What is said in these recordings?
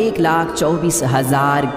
1,24,000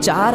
4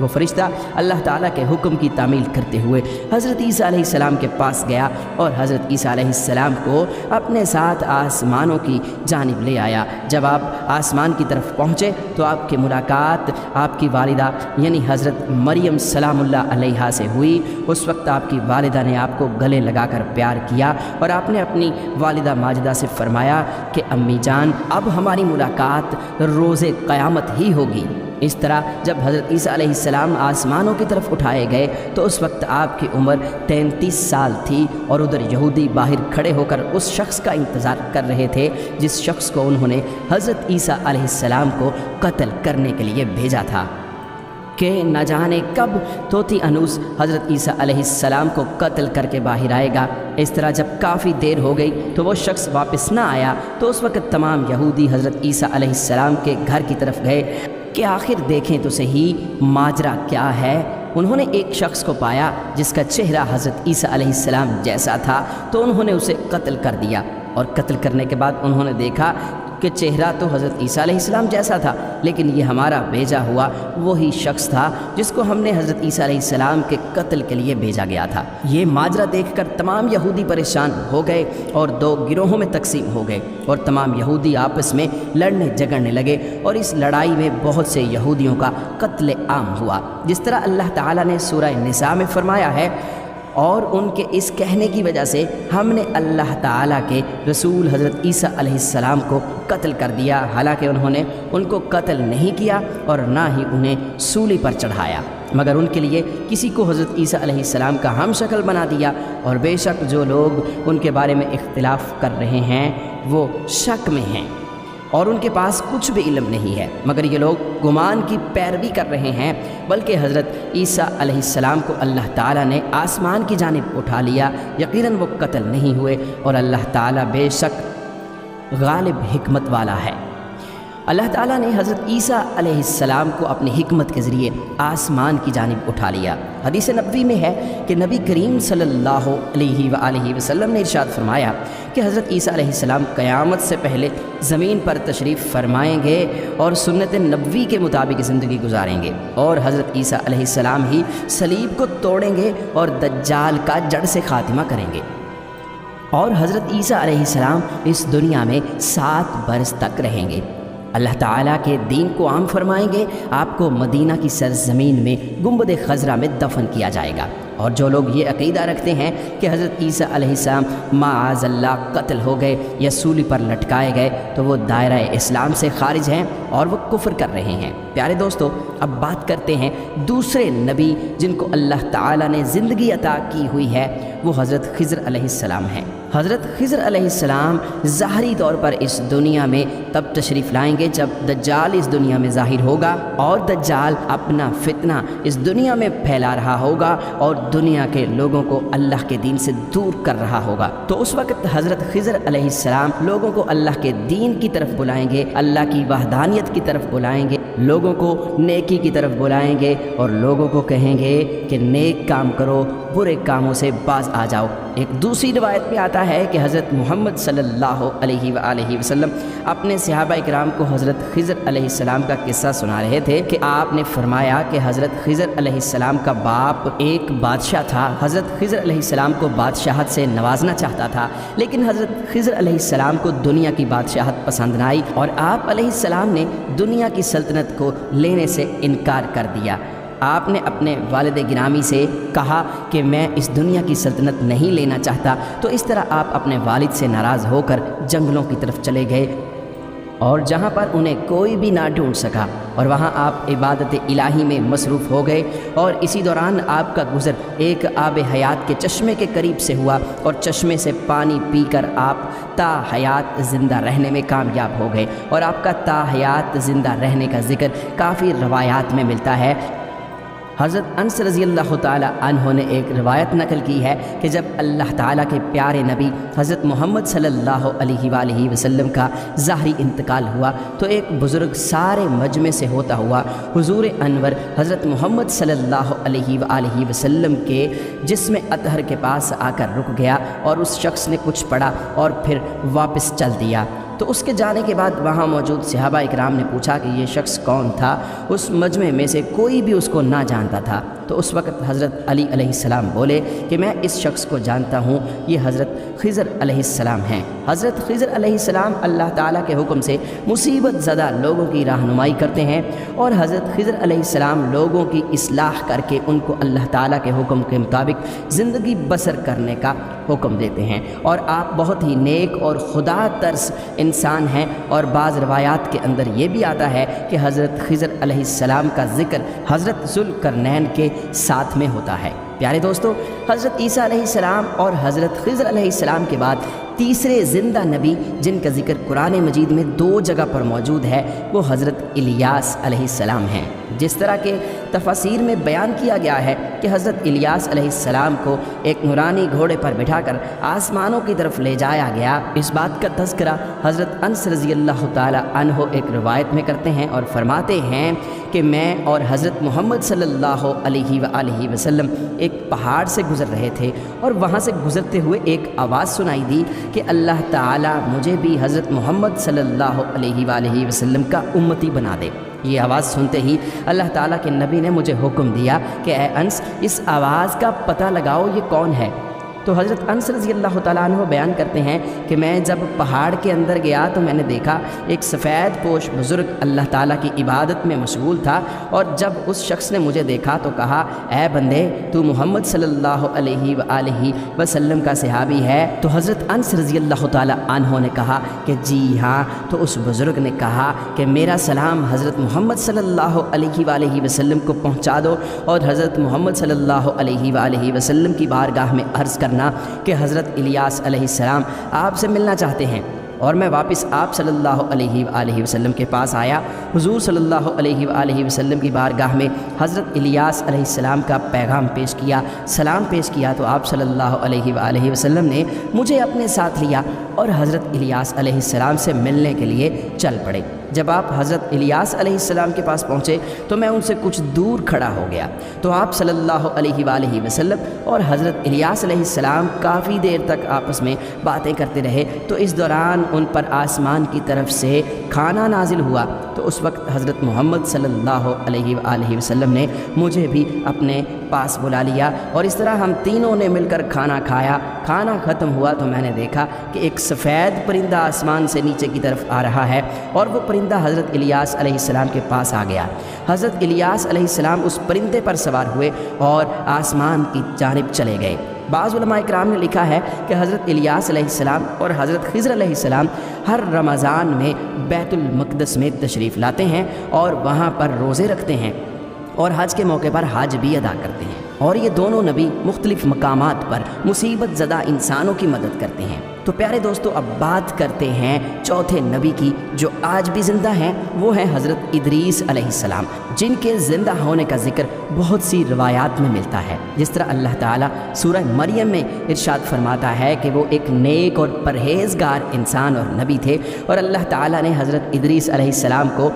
وہ فرشتہ اللہ تعالیٰ کے حکم کی تعمیل کرتے ہوئے حضرت عیسیٰ علیہ السلام کے پاس گیا اور حضرت عیسیٰ علیہ السلام کو اپنے ساتھ آسمانوں کی جانب لے آیا۔ جب آپ آسمان کی طرف پہنچے تو آپ کی ملاقات آپ کی والدہ یعنی حضرت مریم سلام اللہ علیہا سے ہوئی۔ اس وقت آپ کی والدہ نے آپ کو گلے لگا کر پیار کیا اور آپ نے اپنی والدہ ماجدہ سے فرمایا کہ امی جان اب ہماری ملاقات روز قیامت ہی ہوگی۔ اس طرح جب حضرت عیسیٰ علیہ السلام آسمانوں کی طرف اٹھائے گئے تو اس وقت آپ کی عمر 33 سال تھی اور ادھر یہودی باہر کھڑے ہو کر اس شخص کا انتظار کر رہے تھے جس شخص کو انہوں نے حضرت عیسیٰ علیہ السلام کو قتل کرنے کے لیے بھیجا تھا کہ نہ جانے کب طوطی انوس حضرت عیسیٰ علیہ السلام کو قتل کر کے باہر آئے گا۔ اس طرح جب کافی دیر ہو گئی تو وہ شخص واپس نہ آیا تو اس وقت تمام یہودی حضرت عیسیٰ علیہ السلام کے گھر کی طرف گئے کہ آخر دیکھیں تو صحیح ماجرا کیا ہے۔ انہوں نے ایک شخص کو پایا جس کا چہرہ حضرت عیسیٰ علیہ السلام جیسا تھا تو انہوں نے اسے قتل کر دیا، اور قتل کرنے کے بعد انہوں نے دیکھا کہ چہرہ تو حضرت عیسیٰ علیہ السلام جیسا تھا لیکن یہ ہمارا بھیجا ہوا وہی شخص تھا جس کو ہم نے حضرت عیسیٰ علیہ السلام کے قتل کے لیے بھیجا گیا تھا۔ یہ ماجرا دیکھ کر تمام یہودی پریشان ہو گئے اور دو گروہوں میں تقسیم ہو گئے اور تمام یہودی آپس میں لڑنے جھگڑنے لگے، اور اس لڑائی میں بہت سے یہودیوں کا قتل عام ہوا، جس طرح اللہ تعالیٰ نے سورہ نساء میں فرمایا ہے، اور ان کے اس کہنے کی وجہ سے ہم نے اللہ تعالیٰ کے رسول حضرت عیسیٰ علیہ السلام کو قتل کر دیا، حالانکہ انہوں نے ان کو قتل نہیں کیا اور نہ ہی انہیں سولی پر چڑھایا، مگر ان کے لیے کسی کو حضرت عیسیٰ علیہ السلام کا ہم شکل بنا دیا۔ اور بے شک جو لوگ ان کے بارے میں اختلاف کر رہے ہیں وہ شک میں ہیں اور ان کے پاس کچھ بھی علم نہیں ہے، مگر یہ لوگ گمان کی پیروی کر رہے ہیں، بلکہ حضرت عیسیٰ علیہ السلام کو اللہ تعالیٰ نے آسمان کی جانب اٹھا لیا، یقیناً وہ قتل نہیں ہوئے، اور اللہ تعالیٰ بے شک غالب حکمت والا ہے۔ اللہ تعالیٰ نے حضرت عیسیٰ علیہ السلام کو اپنی حکمت کے ذریعے آسمان کی جانب اٹھا لیا۔ حدیث نبوی میں ہے کہ نبی کریم صلی اللہ علیہ وآلہ وسلم نے ارشاد فرمایا کہ حضرت عیسیٰ علیہ السلام قیامت سے پہلے زمین پر تشریف فرمائیں گے اور سنت نبوی کے مطابق زندگی گزاریں گے، اور حضرت عیسیٰ علیہ السلام ہی صلیب کو توڑیں گے اور دجال کا جڑ سے خاتمہ کریں گے، اور حضرت عیسیٰ علیہ السلام اس دنیا میں 7 برس تک رہیں گے۔ اللہ تعالیٰ کے دین کو عام فرمائیں گے، آپ کو مدینہ کی سرزمین میں گنبد خضرا میں دفن کیا جائے گا، اور جو لوگ یہ عقیدہ رکھتے ہیں کہ حضرت عیسیٰ علیہ السلام معاذ اللہ قتل ہو گئے یا سولی پر لٹکائے گئے تو وہ دائرہ اسلام سے خارج ہیں اور وہ کفر کر رہے ہیں۔ پیارے دوستو، اب بات کرتے ہیں دوسرے نبی جن کو اللہ تعالیٰ نے زندگی عطا کی ہوئی ہے، وہ حضرت خضر علیہ السلام ہیں۔ حضرت خضر علیہ السلام ظاہری طور پر اس دنیا میں تب تشریف لائیں گے جب دجال اس دنیا میں ظاہر ہوگا، اور دجال اپنا فتنہ اس دنیا میں پھیلا رہا ہوگا اور دنیا کے لوگوں کو اللہ کے دین سے دور کر رہا ہوگا۔ تو اس وقت حضرت خضر علیہ السلام لوگوں کو اللہ کے دین کی طرف بلائیں گے، اللہ کی وحدانیت کی طرف بلائیں گے، لوگوں کو نیکی کی طرف بلائیں گے اور لوگوں کو کہیں گے کہ نیک کام کرو، برے کاموں سے باز آ جاؤ۔ ایک دوسری روایت میں آتا ہے کہ حضرت محمد صلی اللہ علیہ وآلہ وسلم اپنے صحابہ اکرام کو حضرت خضر علیہ السلام کا قصہ سنا رہے تھے کہ آپ نے فرمایا کہ حضرت خضر علیہ السلام کا باپ ایک بادشاہ تھا۔ حضرت خضر علیہ السلام کو بادشاہت سے نوازنا چاہتا تھا، لیکن حضرت خضر علیہ السلام کو دنیا کی بادشاہت پسند نہ آئی اور آپ علیہ السلام نے دنیا کی سلطنت کو لینے سے انکار کر دیا۔ آپ نے اپنے والد گرامی سے کہا کہ میں اس دنیا کی سلطنت نہیں لینا چاہتا، تو اس طرح آپ اپنے والد سے ناراض ہو کر جنگلوں کی طرف چلے گئے، اور جہاں پر انہیں کوئی بھی نہ ڈھونڈ سکا، اور وہاں آپ عبادت الہی میں مصروف ہو گئے، اور اسی دوران آپ کا گزر ایک آب حیات کے چشمے کے قریب سے ہوا، اور چشمے سے پانی پی کر آپ تا حیات زندہ رہنے میں کامیاب ہو گئے، اور آپ کا تا حیات زندہ رہنے کا ذکر کافی روایات میں ملتا ہے۔ حضرت انس رضی اللہ تعالی عنہ نے ایک روایت نقل کی ہے کہ جب اللہ تعالیٰ کے پیارے نبی حضرت محمد صلی اللہ علیہ وآلہ وسلم کا ظاہری انتقال ہوا تو ایک بزرگ سارے مجمع سے ہوتا ہوا حضور انور حضرت محمد صلی اللہ علیہ وآلہ وسلم کے جسم اطہر کے پاس آ کر رک گیا، اور اس شخص نے کچھ پڑھا اور پھر واپس چل دیا۔ تو اس کے جانے کے بعد وہاں موجود صحابہ اکرام نے پوچھا کہ یہ شخص کون تھا۔ اس مجمع میں سے کوئی بھی اس کو نہ جانتا تھا۔ تو اس وقت حضرت علی علیہ السلام بولے کہ میں اس شخص کو جانتا ہوں، یہ حضرت خضر علیہ السلام ہیں۔ حضرت خضر علیہ السلام اللہ تعالیٰ کے حکم سے مصیبت زدہ لوگوں کی رہنمائی کرتے ہیں، اور حضرت خضر علیہ السلام لوگوں کی اصلاح کر کے ان کو اللہ تعالیٰ کے حکم کے مطابق زندگی بسر کرنے کا حکم دیتے ہیں، اور آپ بہت ہی نیک اور خدا ترس انسان ہیں۔ اور بعض روایات کے اندر یہ بھی آتا ہے کہ حضرت خضر علیہ السلام کا ذکر حضرت ذوالقرنین کے ساتھ میں ہوتا ہے۔ پیارے دوستو، حضرت عیسیٰ علیہ السلام اور حضرت خضر علیہ السلام کے بعد تیسرے زندہ نبی جن کا ذکر قرآن مجید میں 2 جگہ پر موجود ہے وہ حضرت الیاس علیہ السلام ہیں۔ جس طرح کے تفاسیر میں بیان کیا گیا ہے کہ حضرت الیاس علیہ السلام کو ایک نورانی گھوڑے پر بٹھا کر آسمانوں کی طرف لے جایا گیا، اس بات کا تذکرہ حضرت انس رضی اللہ تعالی عنہ ایک روایت میں کرتے ہیں اور فرماتے ہیں کہ میں اور حضرت محمد صلی اللہ علیہ وآلہ وسلم ایک پہاڑ سے گزر رہے تھے، اور وہاں سے گزرتے ہوئے ایک آواز سنائی دی کہ اللہ تعالیٰ مجھے بھی حضرت محمد صلی اللہ علیہ وآلہ وسلم کا امتی بنا دے۔ یہ آواز سنتے ہی اللہ تعالیٰ کے نبی نے مجھے حکم دیا کہ اے انس، اس آواز کا پتہ لگاؤ یہ کون ہے۔ تو حضرت انس رضی اللہ تعالیٰ عنہ بیان کرتے ہیں کہ میں جب پہاڑ کے اندر گیا تو میں نے دیکھا ایک سفید پوش بزرگ اللہ تعالیٰ کی عبادت میں مشغول تھا، اور جب اس شخص نے مجھے دیکھا تو کہا اے بندے، تو محمد صلی اللہ علیہ وآلہ وسلم کا صحابی ہے؟ تو حضرت انس رضی اللہ تعالیٰ عنہ نے کہا کہ جی ہاں۔ تو اس بزرگ نے کہا کہ میرا سلام حضرت محمد صلی اللہ علیہ وآلہ وسلم کو پہنچا دو، اور حضرت محمد صلی اللہ علیہ وآلہ وسلم کی بارگاہ میں عرض کرنا کہ حضرت الیاس علیہ السلام آپ سے ملنا چاہتے ہیں۔ اور میں واپس آپ صلی اللہ علیہ وآلہ وسلم کے پاس آیا۔ حضور صلی اللہ علیہ وآلہ وسلم کی بارگاہ میں حضرت الیاس علیہ السلام کا پیغام پیش کیا، سلام پیش کیا، تو آپ صلی اللہ علیہ وآلہ وسلم نے مجھے اپنے ساتھ لیا اور حضرت الیاس علیہ السلام سے ملنے کے لیے چل پڑے۔ جب آپ حضرت الیاس علیہ السلام کے پاس پہنچے تو میں ان سے کچھ دور کھڑا ہو گیا، تو آپ صلی اللہ علیہ وآلہ وسلم اور حضرت الیاس علیہ السلام کافی دیر تک آپس میں باتیں کرتے رہے۔ تو اس دوران ان پر آسمان کی طرف سے کھانا نازل ہوا، تو اس وقت حضرت محمد صلی اللہ علیہ وآلہ وسلم نے مجھے بھی اپنے پاس بلا لیا، اور اس طرح ہم تینوں نے مل کر کھانا کھایا۔ کھانا ختم ہوا تو میں نے دیکھا کہ ایک سفید پرندہ آسمان سے نیچے کی طرف آ رہا ہے، اور وہ پرندہ حضرت الیاس علیہ السلام کے پاس آ گیا۔ حضرت الیاس علیہ السلام اس پرندے پر سوار ہوئے اور آسمان کی جانب چلے گئے۔ بعض علماء اکرام نے لکھا ہے کہ حضرت الیاس علیہ السلام اور حضرت خضر علیہ السلام ہر رمضان میں بیت المقدس میں تشریف لاتے ہیں اور وہاں پر روزے رکھتے ہیں، اور حج کے موقع پر حج بھی ادا کرتے ہیں، اور یہ دونوں نبی مختلف مقامات پر مصیبت زدہ انسانوں کی مدد کرتے ہیں۔ تو پیارے دوستو، اب بات کرتے ہیں چوتھے نبی کی جو آج بھی زندہ ہیں، وہ ہیں حضرت ادریس علیہ السلام، جن کے زندہ ہونے کا ذکر بہت سی روایات میں ملتا ہے۔ جس طرح اللہ تعالیٰ سورہ مریم میں ارشاد فرماتا ہے کہ وہ ایک نیک اور پرہیزگار انسان اور نبی تھے، اور اللہ تعالیٰ نے حضرت ادریس علیہ السلام کو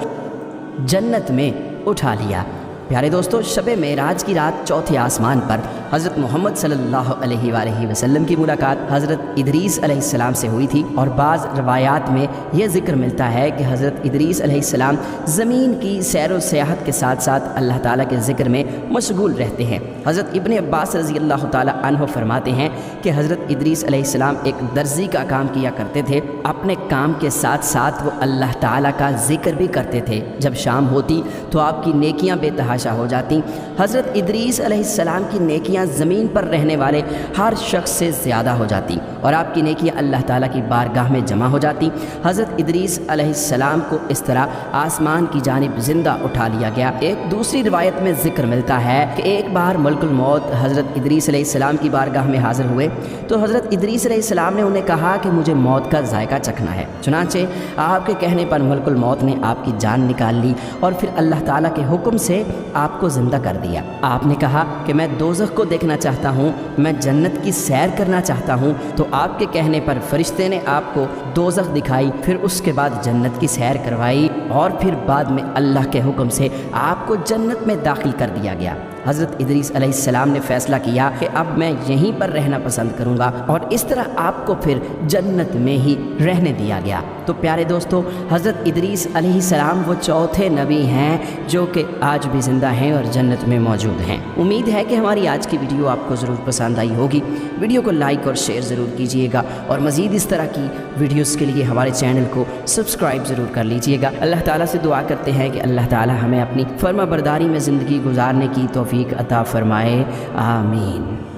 جنت میں اٹھا لیا۔ پیارے دوستو، شب معراج کی رات چوتھے آسمان پر حضرت محمد صلی اللہ علیہ وآلہ وسلم کی ملاقات حضرت ادریس علیہ السلام سے ہوئی تھی، اور بعض روایات میں یہ ذکر ملتا ہے کہ حضرت ادریس علیہ السلام زمین کی سیر و سیاحت کے ساتھ ساتھ اللہ تعالیٰ کے ذکر میں مشغول رہتے ہیں۔ حضرت ابن عباس رضی اللہ تعالیٰ عنہ فرماتے ہیں کہ حضرت ادریس علیہ السلام ایک درزی کا کام کیا کرتے تھے، اپنے کام کے ساتھ ساتھ وہ اللہ تعالیٰ کا ذکر بھی کرتے تھے۔ جب شام ہوتی تو آپ کی نیکیاں بے تحاشا ہو جاتی۔ حضرت ادریس علیہ السلام کی نیکیاں زمین پر رہنے والے ہر شخص سے زیادہ ہو جاتی، اور آپ کی نیکیاں اللہ تعالیٰ کی بارگاہ میں جمع ہو جاتی۔ حضرت ادریس علیہ السلام کو اس طرح آسمان کی جانب زندہ اٹھا لیا گیا۔ ایک دوسری روایت میں ذکر ملتا ہے کہ ایک بار ملک الموت حضرت ادریس علیہ السلام کی بارگاہ میں حاضر ہوئے، تو حضرت ادریس علیہ السلام نے انہیں کہا کہ مجھے موت کا ذائقہ چکھنا ہے۔ چنانچہ آپ کے کہنے پر ملک الموت نے آپ کی جان نکال لی، اور پھر اللہ تعالیٰ کے حکم سے آپ کو زندہ کر دیا۔ آپ نے کہا کہ میں دوزخ کو دیکھنا چاہتا ہوں، میں جنت کی سیر کرنا چاہتا ہوں، تو آپ کے کہنے پر فرشتے نے آپ کو دوزخ دکھائی، پھر اس کے بعد جنت کی سیر کروائی، اور پھر بعد میں اللہ کے حکم سے آپ کو جنت میں داخل کر دیا گیا۔ حضرت ادریس علیہ السلام نے فیصلہ کیا کہ اب میں یہیں پر رہنا پسند کروں گا، اور اس طرح آپ کو پھر جنت میں ہی رہنے دیا گیا۔ تو پیارے دوستو، حضرت ادریس علیہ السلام وہ چوتھے نبی ہیں جو کہ آج بھی زندہ ہیں اور جنت میں موجود ہیں۔ امید ہے کہ ہماری آج کی ویڈیو آپ کو ضرور پسند آئی ہوگی۔ ویڈیو کو لائک اور شیئر ضرور کیجئے گا، اور مزید اس طرح کی ویڈیوز کے لیے ہمارے چینل کو سبسکرائب ضرور کر لیجئے گا۔ اللہ تعالیٰ سے دعا کرتے ہیں کہ اللہ تعالیٰ ہمیں اپنی فرما برداری میں زندگی گزارنے کی توفیق عطا فرمائے، آمین۔